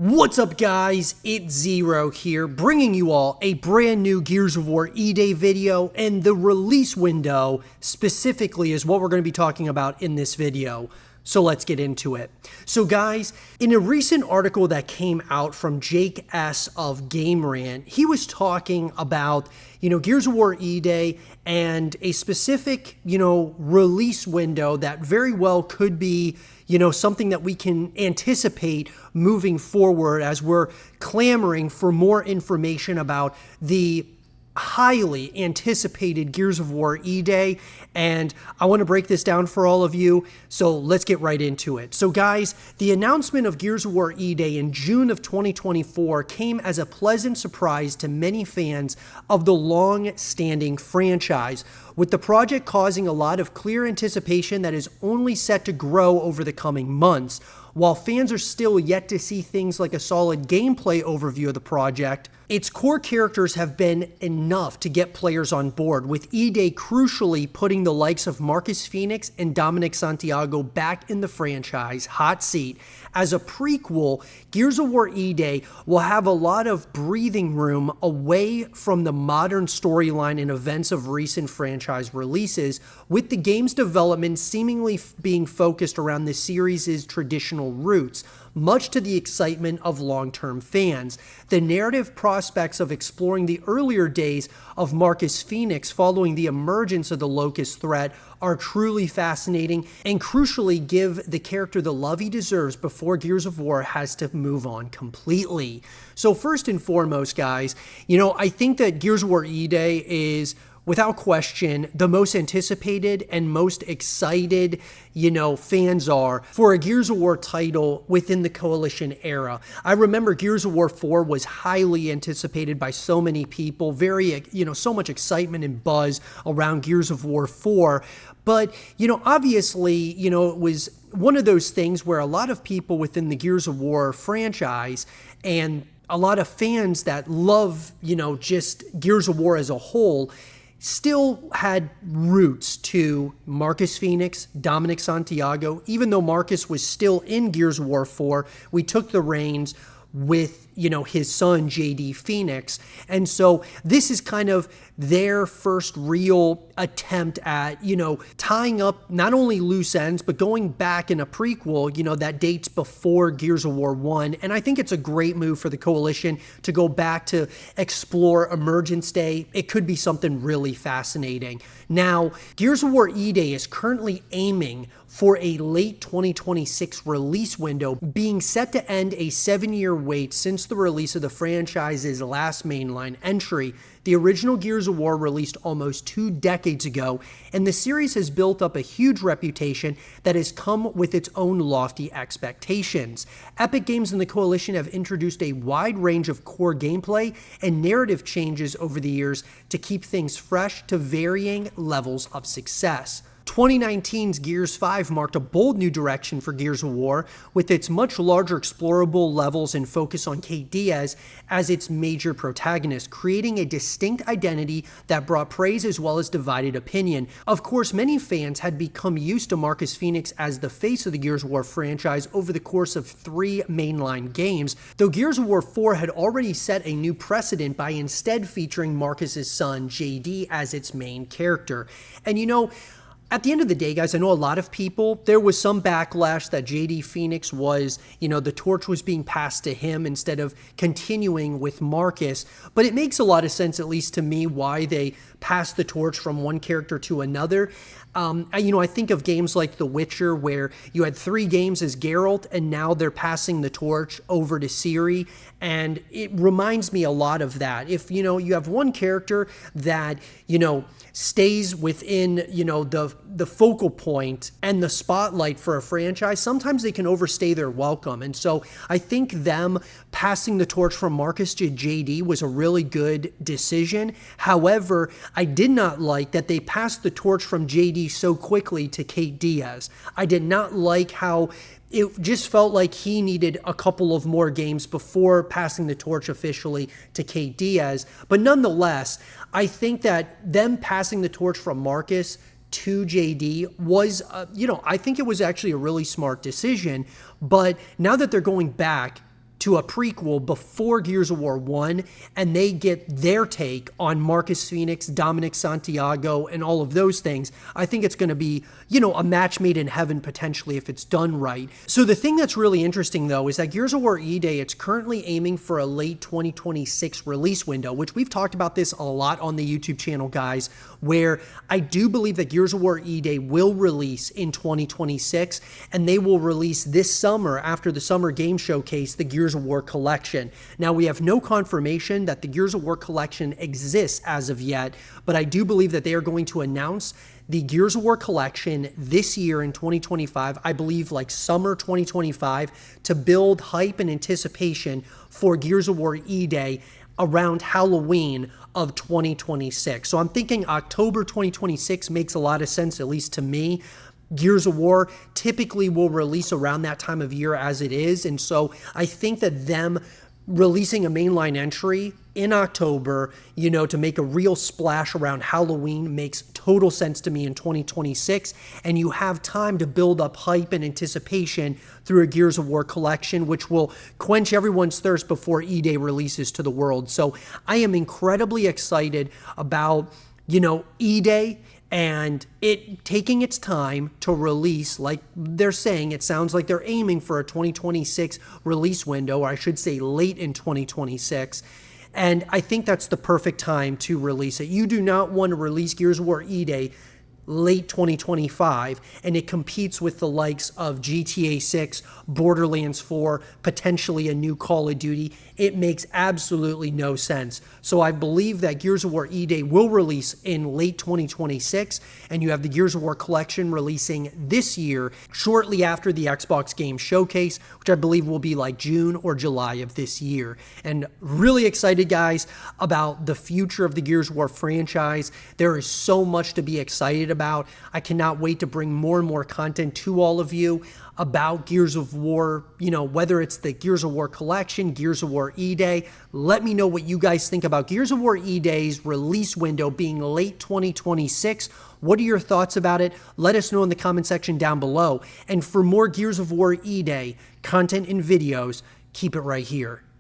What's up guys, it's Zero here, bringing you all a brand new Gears of War E-Day video, and the release window specifically is what we're going to be talking about in this video. So let's get into it. So guys, in a recent article that came out from Jake S. of Game Rant, he was talking about, Gears of War E-Day and a specific, release window that very well could be, something that we can anticipate moving forward as we're clamoring for more information about the highly anticipated Gears of War E-Day, and I want to break this down for all of you, so let's get right into it. So guys, the announcement of Gears of War E-Day in June of 2024 came as a pleasant surprise to many fans of the long-standing franchise, with the project causing a lot of clear anticipation that is only set to grow over the coming months. While fans are still yet to see things like a solid gameplay overview of the project, its core characters have been enough to get players on board, with E-Day crucially putting the likes of Marcus Phoenix and Dominic Santiago back in the franchise hot seat. As a prequel, Gears of War E-Day will have a lot of breathing room away from the modern storyline and events of recent franchise releases, with the game's development seemingly being focused around the series' traditional roots, much to the excitement of long-term fans. The narrative prospects of exploring the earlier days of Marcus Phoenix following the emergence of the Locust threat are truly fascinating and crucially give the character the love he deserves before Gears of War has to move on completely. So first and foremost, guys, I think that Gears of War E-Day is, without question, the most anticipated and most excited, fans are for a Gears of War title within the Coalition era. I remember Gears of War 4 was highly anticipated by so many people, so much excitement and buzz around Gears of War 4. But, obviously, it was one of those things where a lot of people within the Gears of War franchise and a lot of fans that love, just Gears of War as a whole still had roots to Marcus Phoenix, Dominic Santiago. Even though Marcus was still in Gears of War 4, we took the reins with, his son, JD Phoenix. And so this is kind of their first real attempt at, tying up not only loose ends, but going back in a prequel, that dates before Gears of War 1. And I think it's a great move for the Coalition to go back to explore Emergence Day. It could be something really fascinating. Now, Gears of War E-Day is currently aiming for a late 2026 release window, being set to end a 7-year wait since the release of the franchise's last mainline entry. The original Gears of War released almost 2 decades ago, and the series has built up a huge reputation that has come with its own lofty expectations. Epic Games and the Coalition have introduced a wide range of core gameplay and narrative changes over the years to keep things fresh to varying levels of success. 2019's Gears 5 marked a bold new direction for Gears of War, with its much larger explorable levels and focus on Kate Diaz as its major protagonist, creating a distinct identity that brought praise as well as divided opinion. Of course, many fans had become used to Marcus Phoenix as the face of the Gears of War franchise over the course of 3 mainline games, though Gears of War 4 had already set a new precedent by instead featuring Marcus's son, JD, as its main character. And at the end of the day, guys, I know a lot of people, there was some backlash that JD Phoenix was, the torch was being passed to him instead of continuing with Marcus. But it makes a lot of sense, at least to me, why they passed the torch from one character to another. I think of games like The Witcher, where you had 3 games as Geralt, and now they're passing the torch over to Ciri, and it reminds me a lot of that. If, you have one character that, stays within, the focal point and the spotlight for a franchise, sometimes they can overstay their welcome. And so I think them passing the torch from Marcus to JD was a really good decision. However, I did not like that they passed the torch from JD so quickly to Kate Diaz. I did not like how it just felt like he needed a couple of more games before passing the torch officially to Kate Diaz. But nonetheless, I think that them passing the torch from Marcus to JD was, I think it was actually a really smart decision. But now that they're going back to a prequel before Gears of War 1, and they get their take on Marcus Phoenix, Dominic Santiago, and all of those things, I think it's going to be, a match made in heaven potentially if it's done right. So the thing that's really interesting, though, is that Gears of War E-Day, it's currently aiming for a late 2026 release window, which we've talked about this a lot on the YouTube channel, guys, where I do believe that Gears of War E-Day will release in 2026, and they will release this summer, after the Summer Game Showcase, the Gears of War Collection. Now, we have no confirmation that the Gears of War Collection exists as of yet, but I do believe that they are going to announce the Gears of War Collection this year in 2025, I believe like summer 2025, to build hype and anticipation for Gears of War E-Day around Halloween of 2026. So I'm thinking October 2026 makes a lot of sense, at least to me. Gears of War typically will release around that time of year as it is, and so I think that them releasing a mainline entry in October, to make a real splash around Halloween makes total sense to me in 2026, and you have time to build up hype and anticipation through a Gears of War collection, which will quench everyone's thirst before E-Day releases to the world. So I am incredibly excited about, E-Day and it taking its time to release. Like they're saying, it sounds like they're aiming for a 2026 release window, or I should say late in 2026. And I think that's the perfect time to release it. You do not want to release Gears of War E-Day late 2025, and it competes with the likes of GTA 6, Borderlands 4, potentially a new Call of Duty. It makes absolutely no sense. So I believe that Gears of War E-Day will release in late 2026, and you have the Gears of War Collection releasing this year, shortly after the Xbox Game Showcase, which I believe will be like June or July of this year. And really excited, guys, about the future of the Gears of War franchise. There is so much to be excited about. I cannot wait to bring more and more content to all of you about Gears of War, whether it's the Gears of War Collection, Gears of War E-Day. Let me know what you guys think about Gears of War E-Day's release window being late 2026. What are your thoughts about it? Let us know in the comment section down below. And for more Gears of War E-Day content and videos, keep it right here.